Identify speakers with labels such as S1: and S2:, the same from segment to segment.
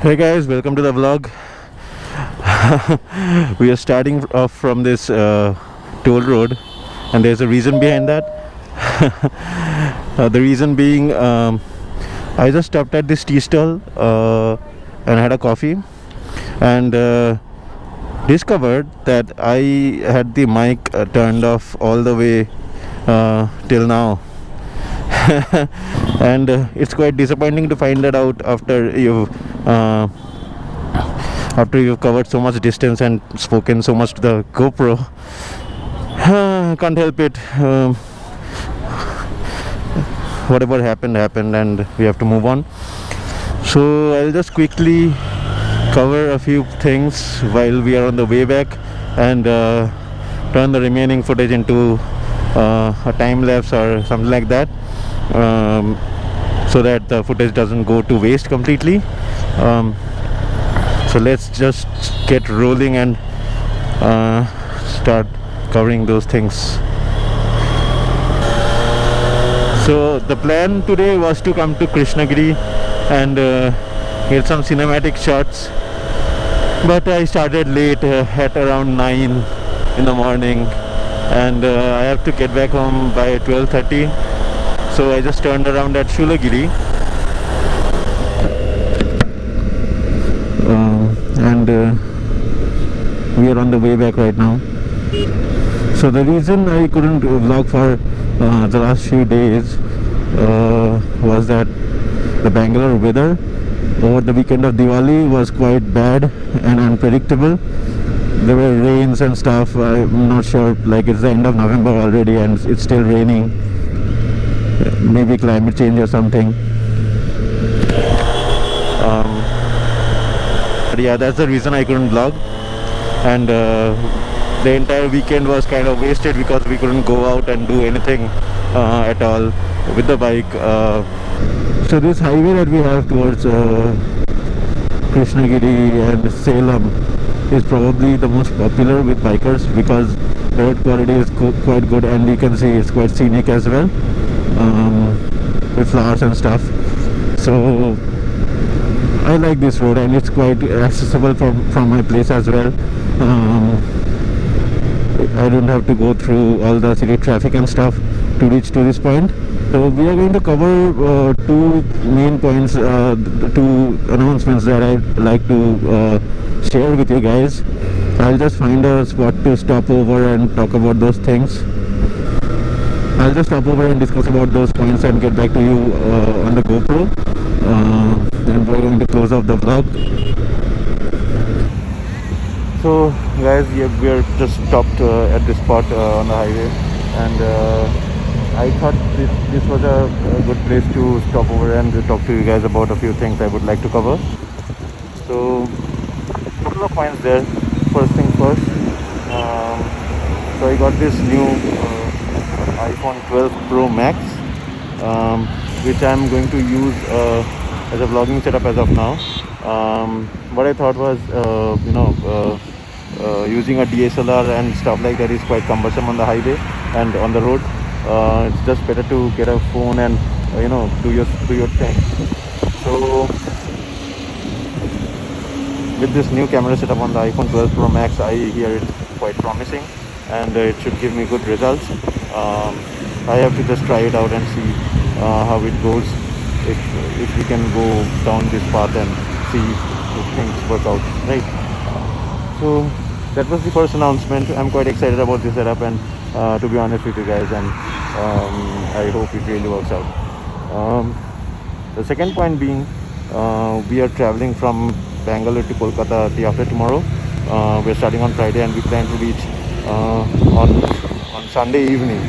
S1: Hey guys, welcome to the vlog. We are starting off from this toll road, and there's a reason behind that. The reason being, I just stopped at this tea stall and had a coffee, and discovered that I had the mic turned off all the way till now. And it's quite disappointing to find that out after you've covered so much distance and spoken so much to the GoPro. Can't help it. Whatever happened, and we have to move on. So I'll just quickly cover a few things while we are on the way back, and turn the remaining footage into a time lapse or something like that, so that the footage doesn't go to waste completely. So let's just get rolling and start covering those things. So the plan today was to come to Krishnagiri and get some cinematic shots, but I started late at around 9 in the morning, and I have to get back home by 12:30. So I just turned around at Shulagiri, and we are on the way back right now. So the reason I couldn't vlog for the last few days was that the Bangalore weather over the weekend of Diwali was quite bad and unpredictable. There were rains and stuff. I'm not sure, like it's the end of November already and it's still raining. Maybe climate change or something. But yeah, that's the reason I couldn't vlog. And the entire weekend was kind of wasted because we couldn't go out and do anything at all with the bike. So this highway that we have towards Krishnagiri and Salem is probably the most popular with bikers because the road quality is quite good, and you can see it's quite scenic as well, with flowers and stuff. So I like this road, and it's quite accessible from my place as well. I don't have to go through all the city traffic and stuff to reach to this point. So we are going to cover two main points, two announcements that I'd like to share with you guys. I'll just find a spot to stop over and talk about those things. I'll just stop over and discuss about those points and get back to you on the GoPro. Then we're going to close off the vlog. So guys, we are just stopped at this spot on the highway, and I thought this was a good place to stop over and talk to you guys about a few things I would like to cover. So a couple of points there. First thing first, so I got this new iPhone 12 Pro Max, which I'm going to use as a vlogging setup as of now. What I thought was, using a DSLR and stuff like that is quite cumbersome on the highway and on the road. It's just better to get a phone and do your thing. So with this new camera setup on the iPhone 12 Pro Max, I hear it's quite promising, and it should give me good results. I have to just try it out and see how it goes, if we can go down this path and see if things work out, right? So that was the first announcement. I'm quite excited about this setup, and to be honest with you guys, and I hope it really works out. The second point being, we are traveling from Bangalore to Kolkata day after tomorrow. We're starting on Friday, and we plan to reach on Sunday evening,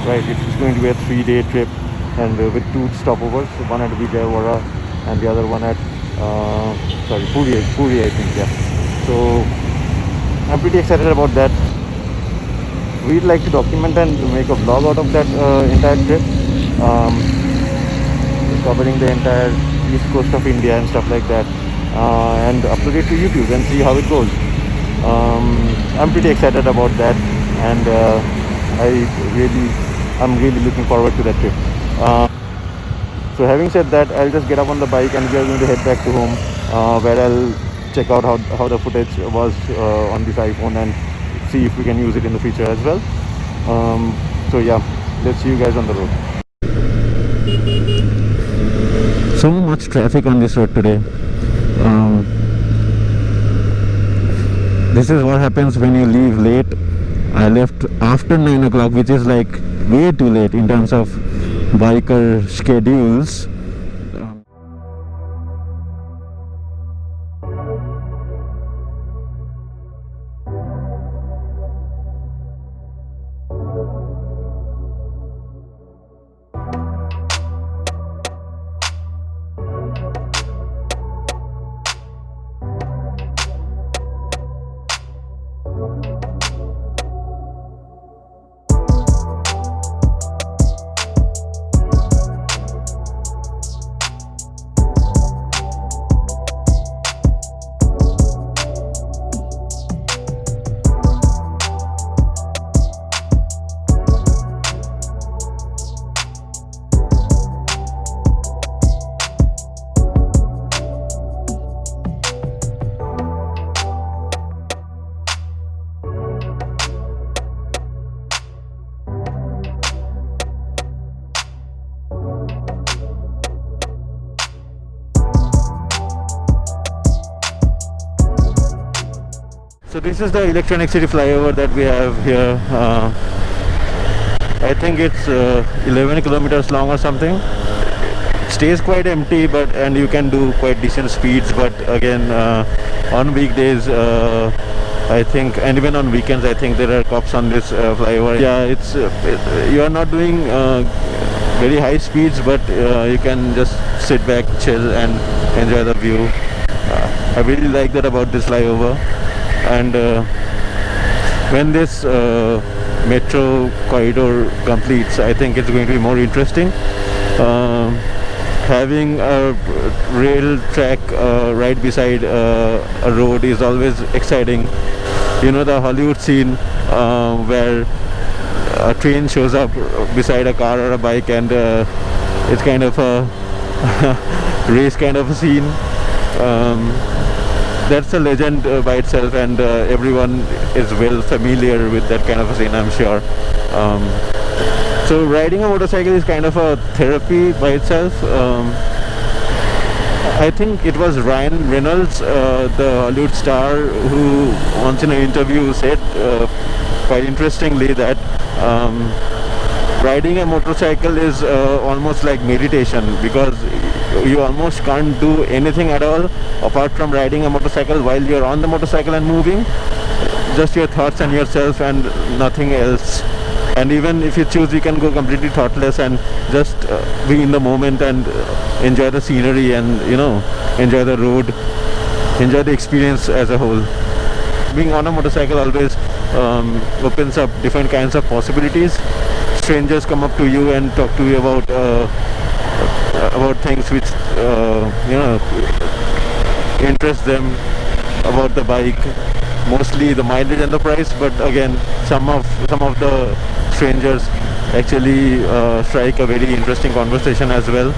S1: right? It's going to be a 3-day trip, and with 2 stopovers, one at Vijayawada and the other one at Puri, I think, yeah. So I'm pretty excited about that. We'd like to document and make a vlog out of that entire trip, covering the entire east coast of India and stuff like that, and upload it to YouTube and see how it goes. I'm pretty excited about that, and I'm really looking forward to that trip. So having said that, I'll just get up on the bike and we are going to head back to home. where I'll check out how the footage was on this iPhone and see if we can use it in the future as well. So yeah, let's see you guys on the road. So much traffic on this road today. This is what happens when you leave late. I left after 9 o'clock, which is like way too late in terms of biker schedules. So this is the Electronic City flyover that we have here. I think it's 11 kilometers long or something. Stays quite empty, and you can do quite decent speeds. But again, on weekdays, I think, and even on weekends, I think there are cops on this flyover. Yeah, it's you are not doing very high speeds, but you can just sit back, chill, and enjoy the view. I really like that about this flyover. And when this metro corridor completes, I think it's going to be more interesting. Having a rail track right beside a road is always exciting. You know, the Hollywood scene where a train shows up beside a car or a bike, and it's kind of a race kind of a scene. That's a legend by itself, and everyone is well familiar with that kind of a scene, I'm sure. So riding a motorcycle is kind of a therapy by itself. I think it was Ryan Reynolds, the Hollywood star, who once in an interview said quite interestingly that riding a motorcycle is almost like meditation, because you almost can't do anything at all apart from riding a motorcycle while you're on the motorcycle and moving. Just your thoughts and yourself and nothing else. And even if you choose, you can go completely thoughtless and just be in the moment and enjoy the scenery and, you know, enjoy the road, enjoy the experience as a whole. Being on a motorcycle always opens up different kinds of possibilities. Strangers come up to you and talk to you about things which you know, interest them about the bike, mostly the mileage and the price. But again, some of the strangers actually strike a very interesting conversation as well.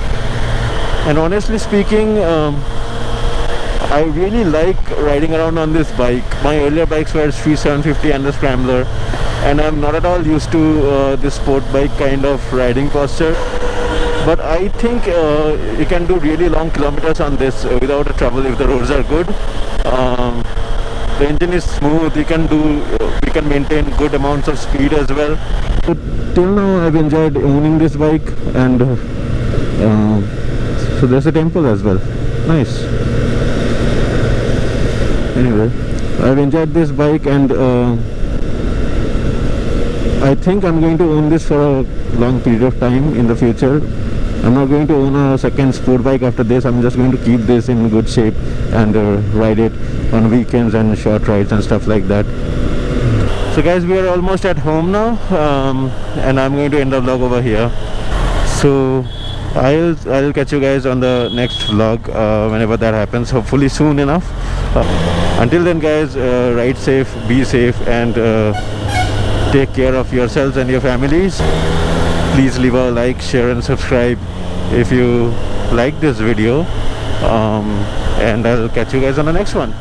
S1: And honestly speaking, I really like riding around on this bike. My earlier bikes were Street 750 and the Scrambler, and I'm not at all used to this sport bike kind of riding posture. But I think you can do really long kilometers on this without a trouble if the roads are good. The engine is smooth. We can maintain good amounts of speed as well. So till now I've enjoyed owning this bike, and so there's a temple as well. Nice. Anyway, I've enjoyed this bike, and I think I'm going to own this for a long period of time in the future. I'm not going to own a second sport bike after this. I'm just going to keep this in good shape and ride it on weekends and short rides and stuff like that. So guys, we are almost at home now, and I'm going to end the vlog over here. So I'll catch you guys on the next vlog whenever that happens, hopefully soon enough. Until then guys, ride safe, be safe, and take care of yourselves and your families. Please leave a like, share and subscribe if you like this video. and I'll catch you guys on the next one.